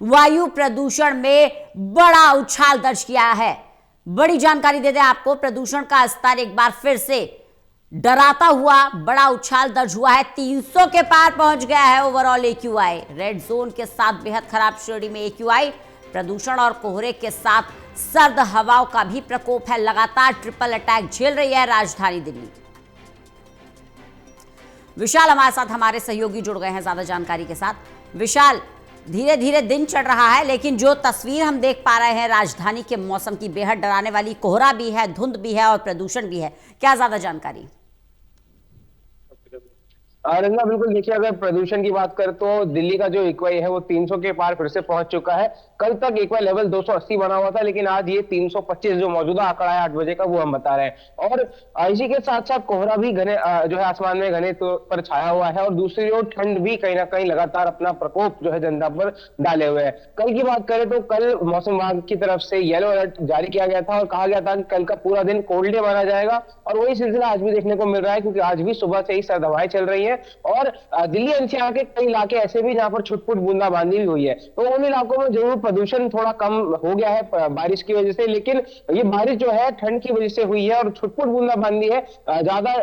वायु प्रदूषण में बड़ा उछाल दर्ज किया है। बड़ी जानकारी दे दें आपको, प्रदूषण का स्तर एक बार फिर से डराता हुआ बड़ा उछाल दर्ज हुआ है। 300 के पार पहुंच गया है ओवरऑल एक्यूआई। रेड जोन के साथ बेहद खराब श्रेणी में एक्यूआई। प्रदूषण और कोहरे के साथ सर्द हवाओं का भी प्रकोप है। लगातार ट्रिपल अटैक झेल रही है राजधानी दिल्ली। विशाल हमारे साथ, हमारे सहयोगी जुड़ गए हैं ज्यादा जानकारी के साथ। विशाल, धीरे धीरे दिन चढ़ रहा है, लेकिन जो तस्वीर हम देख पा रहे हैं राजधानी के मौसम की बेहद डराने वाली, कोहरा भी है, धुंध भी है और प्रदूषण भी है, क्या ज्यादा जानकारी? रंगा, बिल्कुल देखिए, अगर प्रदूषण की बात करें तो दिल्ली का जो एक्यूआई है वो 300 के पार फिर से पहुंच चुका है। कल तक एक्यूआई लेवल 280 बना हुआ था, लेकिन आज ये 325 जो मौजूदा आंकड़ा है 8 बजे का, वो हम बता रहे हैं। और इसी के साथ साथ कोहरा भी घने जो है आसमान में घने तो पर छाया हुआ है, और दूसरी ओर ठंड भी कहीं ना कहीं लगातार अपना प्रकोप जो है जनता पर डाले हुए है। कल की बात करें तो कल मौसम विभाग की तरफ से येलो अलर्ट जारी किया गया था और कहा गया था कि कल का पूरा दिन कोल्ड डे माना जाएगा, और वही सिलसिला आज भी देखने को मिल रहा है, क्योंकि आज भी सुबह से ही सर्द हवाएं चल रही है। और दिल्ली एनसीआर के कई इलाके ऐसे भी जहां पर छुटपुट बूंदाबांदी भी हुई है, तो उन इलाकों में जरूर प्रदूषण थोड़ा कम हो गया है बारिश की वजह से, लेकिन ये बारिश जो है ठंड की वजह से हुई है और छुटपुट बूंदाबांदी है। ज्यादा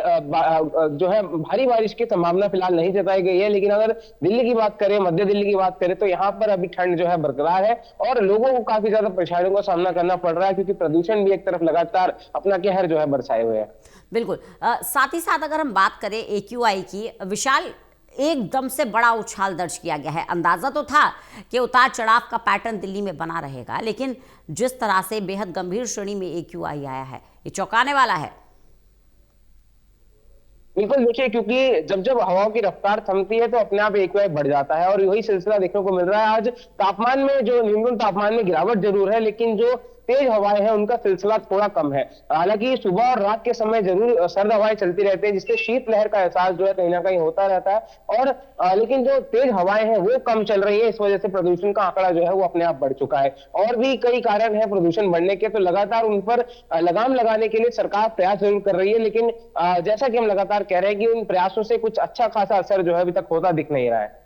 जो है भारी बारिश की संभावना फिलहाल नहीं जताई गई है। लेकिन अगर दिल्ली की बात करें, मध्य दिल्ली की बात करें, तो यहाँ पर अभी ठंड जो है बरकरार है और लोगों को काफी ज्यादा परेशानियों का सामना करना पड़ रहा है, क्योंकि प्रदूषण भी एक तरफ लगातार अपना कहर जो है बरसाए हुए है। बिल्कुल। साथ ही साथ अगर हम बात करें एक्यूआई की, विशाल, एकदम से बड़ा उछाल दर्ज किया गया है। अंदाजा तो था कि उतार चढ़ाव का पैटर्न दिल्ली में बना रहेगा, लेकिन जिस तरह से बेहद गंभीर श्रेणी में एक्यूआई आया है, ये चौंकाने वाला है। बिल्कुल देखिए, क्योंकि जब जब हवाओं की रफ्तार थमती है तो अपने आप एक्यूआई बढ़ जाता है, और वही सिलसिला देखने को मिल रहा है। आज तापमान में जो न्यूनतम तापमान में गिरावट जरूर है, लेकिन जो तेज हवाएं हैं उनका सिलसिला थोड़ा कम है। हालांकि सुबह और रात के समय जरूर सर्द हवाएं चलती रहती है, जिससे शीतलहर का एहसास जो है कहीं ना कहीं होता रहता है। और लेकिन जो तेज हवाएं हैं वो कम चल रही है, इस वजह से प्रदूषण का आंकड़ा जो है वो अपने आप बढ़ चुका है। और भी कई कारण है प्रदूषण बढ़ने के, तो लगातार उन पर लगाम लगाने के लिए सरकार प्रयास जरूर कर रही है, लेकिन जैसा कि हम लगातार कह रहे हैं कि उन प्रयासों से कुछ अच्छा खासा असर जो है अभी तक होता दिख नहीं रहा है।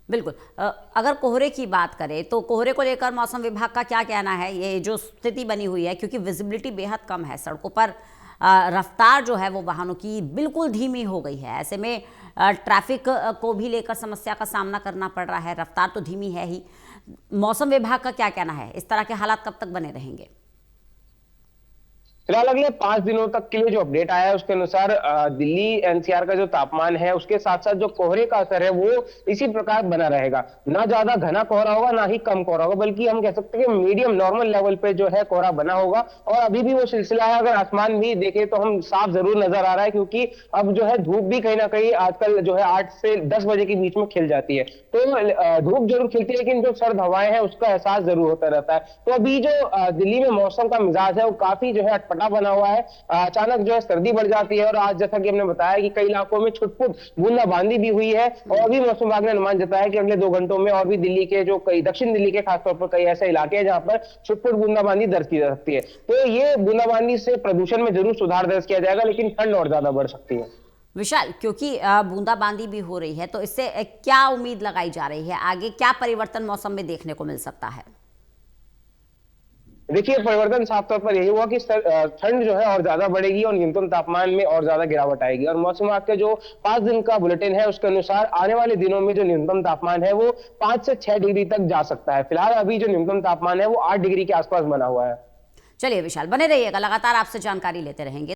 बिल्कुल। अगर कोहरे की बात करें तो कोहरे को लेकर मौसम विभाग का क्या कहना है? ये जो स्थिति बनी हुई है, क्योंकि विजिबिलिटी बेहद कम है, सड़कों पर रफ्तार जो है वो वाहनों की बिल्कुल धीमी हो गई है। ऐसे में ट्रैफिक को भी लेकर समस्या का सामना करना पड़ रहा है। रफ्तार तो धीमी है ही। मौसम विभाग का क्या कहना है? इस तरह के हालात कब तक बने रहेंगे? फिलहाल अगले 5 दिनों तक के लिए जो अपडेट आया है उसके अनुसार दिल्ली एनसीआर का जो तापमान है उसके साथ साथ जो कोहरे का असर है वो इसी प्रकार बना रहेगा। ना ज्यादा घना कोहरा होगा, ना ही कम कोहरा होगा, बल्कि हम कह सकते हैं कि मीडियम नॉर्मल लेवल पे जो है कोहरा बना होगा। और अभी भी वो सिलसिला है। अगर आसमान भी देखें तो हम साफ जरूर नजर आ रहा है, क्योंकि अब जो है धूप भी कहीं ना कहीं आजकल जो है 8 से 10 बजे के बीच में खिल जाती है। तो धूप जरूर खिलती है, लेकिन जो सर्द हवाएं हैं उसका एहसास जरूर होता रहता है। तो अभी जो दिल्ली में मौसम का मिजाज है वो काफी जो है अटपटा बना हुआ है। अचानक जो है सर्दी बढ़ जाती है, और आज जैसा कि हमने बताया कि कई इलाकों में छुटपुट बूंदाबांदी भी हुई है। और अभी मौसम विभाग ने अनुमान जताया कि अगले 2 घंटों में और भी दिल्ली के जो कई दक्षिण दिल्ली के खासतौर पर कई ऐसे इलाके हैं जहां पर छुटपुट बूंदाबांदी दर्ज की जा सकती है। तो ये बूंदाबांदी से प्रदूषण में जरूर सुधार दर्ज किया जाएगा, लेकिन ठंड और ज्यादा बढ़ सकती है। विशाल, क्योंकि बूंदाबांदी भी हो रही है, तो इससे क्या उम्मीद लगाई जा रही है? आगे क्या परिवर्तन मौसम में देखने को मिल सकता है? देखिए, परिवर्तन साफ तौर पर यही हुआ कि ठंड जो है और ज्यादा बढ़ेगी और न्यूनतम तापमान में और ज्यादा गिरावट आएगी। और मौसम विभाग के जो 5 दिन का बुलेटिन है उसके अनुसार आने वाले दिनों में जो न्यूनतम तापमान है वो 5 से 6 डिग्री तक जा सकता है। फिलहाल अभी जो न्यूनतम तापमान है वो 8 डिग्री के आसपास बना हुआ है। चलिए विशाल, बने रहिएगा, लगातार आपसे जानकारी लेते रहेंगे।